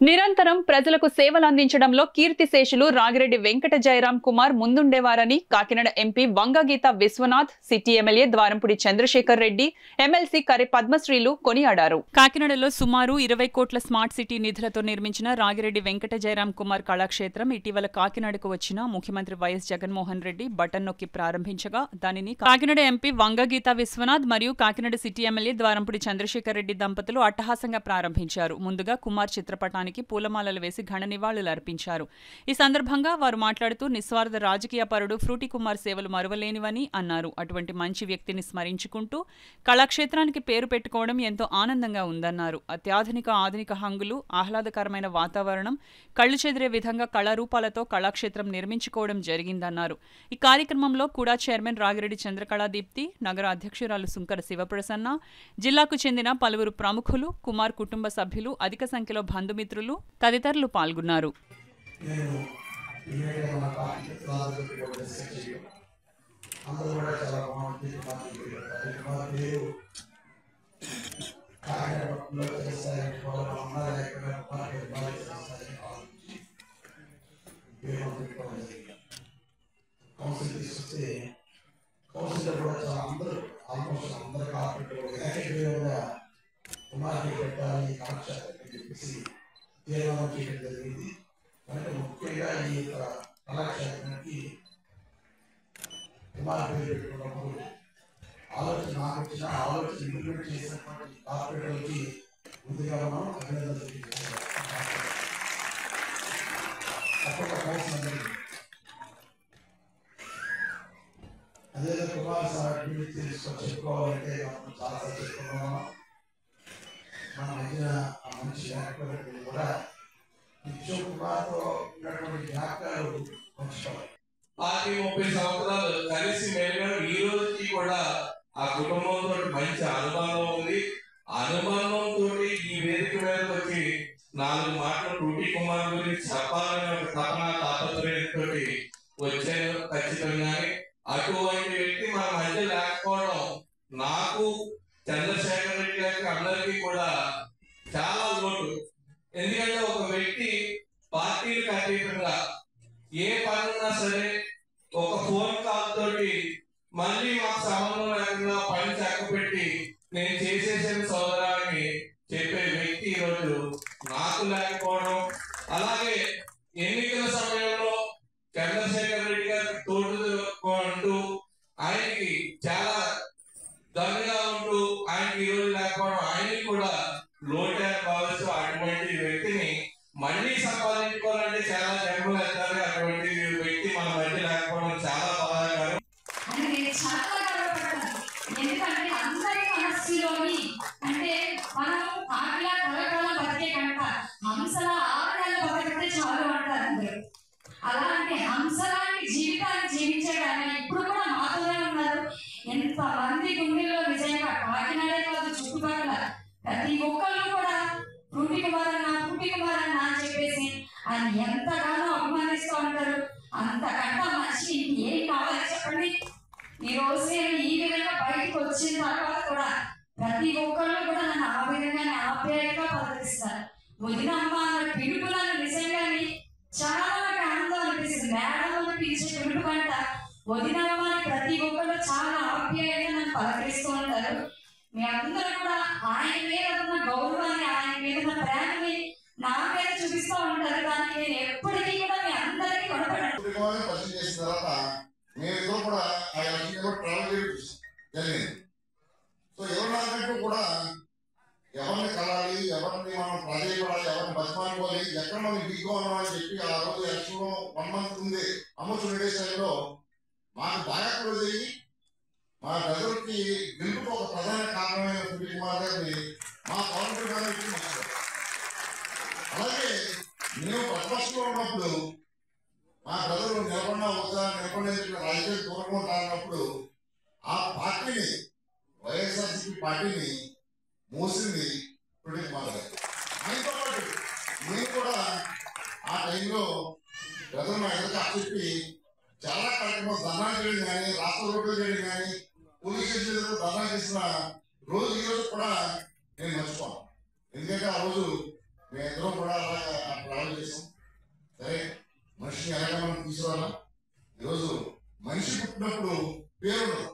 నిరంతరం ప్రజలకు సేవలు అందించడంలో కీర్తిశేషులు రాగిరెడ్డి వెంకట జయరాం కుమార్ ముందుండేవారని Kakinada MP Vangageetha Viswanath, city MLA Dwarampudi Chandrasekhar Reddy, MLC Kari పద్మశ్రీలు కొనియాడారు. కాకినాడలో సుమారు 20 కోట్ల స్మార్ట్ సిటీ నిధులతో నిర్మించిన రాగిరెడ్డి వెంకట జయరాం కుమార్ కళాక్షేత్రం ఇటీవల కాకినాడకు వచ్చిన ముఖ్యమంత్రి వైఎస్ జగన్మోహన్ రెడ్డి బటన్ నొక్కి ప్రారంభించగా దానిని కాకినాడ ఎంపీ వంగగీత విశ్వనాథ్ మరియు కాకినాడ సిటీ ఎమ్మెల్యే ద్వారంపూడి చంద్రశేఖర్ రెడ్డి దంపతులు అట్టహాసంగా ప్రారంభించారు. ముందుగా కుమార్ చిత్రపటానికి పూలమాలలు వేసి ఘన నివాళులు అర్పించారు. ఈ సందర్భంగా వారు మాట్లాడుతూ నిస్వార్థ రాజకీయ పరుడు ఫ్రూటీ కుమార్ సేవలు మరువలేనివని అన్నారు. అటువంటి మంచి వ్యక్తిని స్మరించుకుంటూ కళాక్షేత్రానికి పేరు పెట్టుకోవడం ఎంతో ఆనందంగా ఉందన్నారు. అత్యాధునిక ఆధునిక హంగులు, ఆహ్లాదకరమైన వాతావరణం, కళ్లు చెదిరే విధంగా కళారూపాలతో కళాక్షేత్రం నిర్మించుకోవడం జరిగిందన్నారు. ఈ కార్యక్రమంలో కూడా చైర్మన్ రాగిరెడ్డి చంద్రకళాదీప్తి, నగర అధ్యక్షురాలు సుంకర శివప్రసన్న, జిల్లాకు చెందిన పలువురు ప్రముఖులు, కుమార్ కుటుంబ సభ్యులు, అధిక సంఖ్యలో బంధుమిత్రులు తదితరులు పాల్గొన్నారు. తీర్మానం చేయడం జరిగింది. అంటే ముఖ్యంగా ఈ కళాక్షేత్రానికి కుమార్ పేరు పెట్టుకున్నప్పుడు ఆలోచన నాకు వచ్చిన ఆలోచన ఇంప్లిమెంట్ చేసినటువంటి కార్పొరేటర్లకి ముందుగా మనం అభినందనలు తెలియజేస్తున్నాం. అదే కుమార్ సార్ చెప్పుకోవాలంటే మనం చాలా చెప్పుకున్నాము. మన మధ్య ఆ మంచి జ్ఞాపకాలు కూడా నిత్యం కుమార్తో ఉన్నటువంటి జ్ఞాపకాలు పంచుకోవాలి. 30 సంవత్సరాలు కలిసి మెలిగారు. ఈ రోజుకి కూడా ఆ కుటుంబంతో మంచి అనుబంధం ఉంది. అనుబంధంతో ఈ వేదిక మీదకి వచ్చి 4 మాటలు ఫ్రూటీ కుమార్ గురించి చెప్పాలని ఒక తపన తాపత్రయంతో వచ్చాను. ఖచ్చితంగానే అటువంటి వ్యక్తి మన మధ్య లేకపోవడం నాకు, చంద్రశేఖర్ రెడ్డి గారికి, అందరికీ కూడా చాలా లోటు. ఎందుకంటే ఒక వ్యక్తి పార్టీలకు అతీతంగా ఏ పనున్నా సరే ఒక ఫోన్ కాల్ తోటి మళ్ళీ మాకు సంబంధం లేకుండా పని చక్కపెట్టి నేను చేసేసాను సోదరా అని చెప్పే వ్యక్తి ఈరోజు నాకు లేకపోవడం, అలాగే ఎన్నికల సమయంలో చంద్రశేఖర్ రెడ్డి గారికి తోడు అంటూ ఆయనకి చాలా దండగా ఉంటూ ఆయనకి ఈరోజు లేకపోవడం ఆయనకి కూడా లోటు భావిస్తూ అటువంటి వ్యక్తిని మళ్ళీ సంపాదించుకోవాలంటే చాలా జన్మలు ఎత్తాలి. అటువంటి వ్యక్తి మన మధ్య లేకపోవడం చాలా బాధాకరం. ఎందుకంటే అందరి మనస్సులోని అంటే మనం ఆటలా కలకాలం బతికే కంట హంసల 6 నెలలు బతికితే చాలు అంటారు అందరూ. అలాంటి హంసలాంటి జీవితాన్ని జీవించడానికి ఇప్పుడు కూడా మాతోనే ఉన్నారు. ఎంత మంది గుండెల్లో నిజంగా కాకినాడే కాదు చుట్టుపక్కల ప్రతి ఒక్కళ్ళు కూడా ఫ్రూటీ కుమార్ అన్న అని చెప్పేసి ఆయన ఎంతగానో అభిమానిస్తూ ఉంటారు. అంతకంటే మనిషి ఏం కావాలి చెప్పండి. ఈ రోజు నేను ఈ విధంగా బయటకు వచ్చిన తర్వాత కూడా ప్రతి ఒక్కళ్ళు కూడా నన్ను ఆ విధంగానే ఆప్యాయంగా పలకరిస్తారు. వదినమ్మ అన్న పిలుపు నన్ను నిజంగానే చాలా ఆనందం అనిపిస్తుంది. మేడం అని పిలిచే పిలుపు కంట వదినమ్మ అని ప్రతి ఒక్కళ్ళు చాలా ఆప్యాయంగా నన్ను పలకరిస్తూ ఉంటారు. మీ అందరూ కూడా ఆయన మీద ఉన్న గౌరవాన్ని, ఆయన మీద ఉన్న ప్రేమని నా మీద చూపిస్తూ ఉంటారు. దానికి నేను ఎప్పటికీ కూడా మీ అందరికీ కొనపడాను. మేమిద్దరు కూడా ఆ ఎలక్షన్ ట్రావెల్ జరిగింది. సో ఎవరికంటూ కూడా ఎవరిని కలాలి, ఎవరిని మనం ప్రజలు ఎవరిని బతిమానుకోవాలి, ఎక్కడ మనం దిగుకోవాలని అని చెప్పి ఆ రోజు ఎలక్షన్ 1 మంత్ ఉంది అమ్మచు టైంలో మాకు బాగా క్లోజ్ అయ్యి మా ప్రజలకి గెలుపుకు ఒక ప్రధాన కారణమైన ఫ్రూటీ కుమార్ గారిని మా కౌంటర్ గారికి మార్చారు. అలాగే మేము ప్రతిపక్షంలో ఉన్నప్పుడు మా ప్రజలు నిలబడిన రాజకీయ దూరంగా ఉంటారన్నప్పుడు ఆ పార్టీని, వైఎస్ఆర్సీపీ పార్టీని మోసింది ఫ్రూటీ కుమార్ గారు. ఆయనతో పాటు మేము కూడా ఆ టైంలో ప్రజలు మా ఎదురు చెప్పి చాలా కార్యక్రమాలు ధర్నాలు చేయడం కానీ, రాష్ట్ర రోడ్లు చేయడం కానీ, పోలీస్ స్టేషన్ ధర్నా చేసిన రోజు ఈ రోజు కూడా నేను మర్చిపోను. ఎందుకంటే ఆ రోజు మేమిద్దరం కూడా ఎలాగ మనం తీసుకురావాలా? ఈరోజు మనిషి పుట్టినప్పుడు పేరు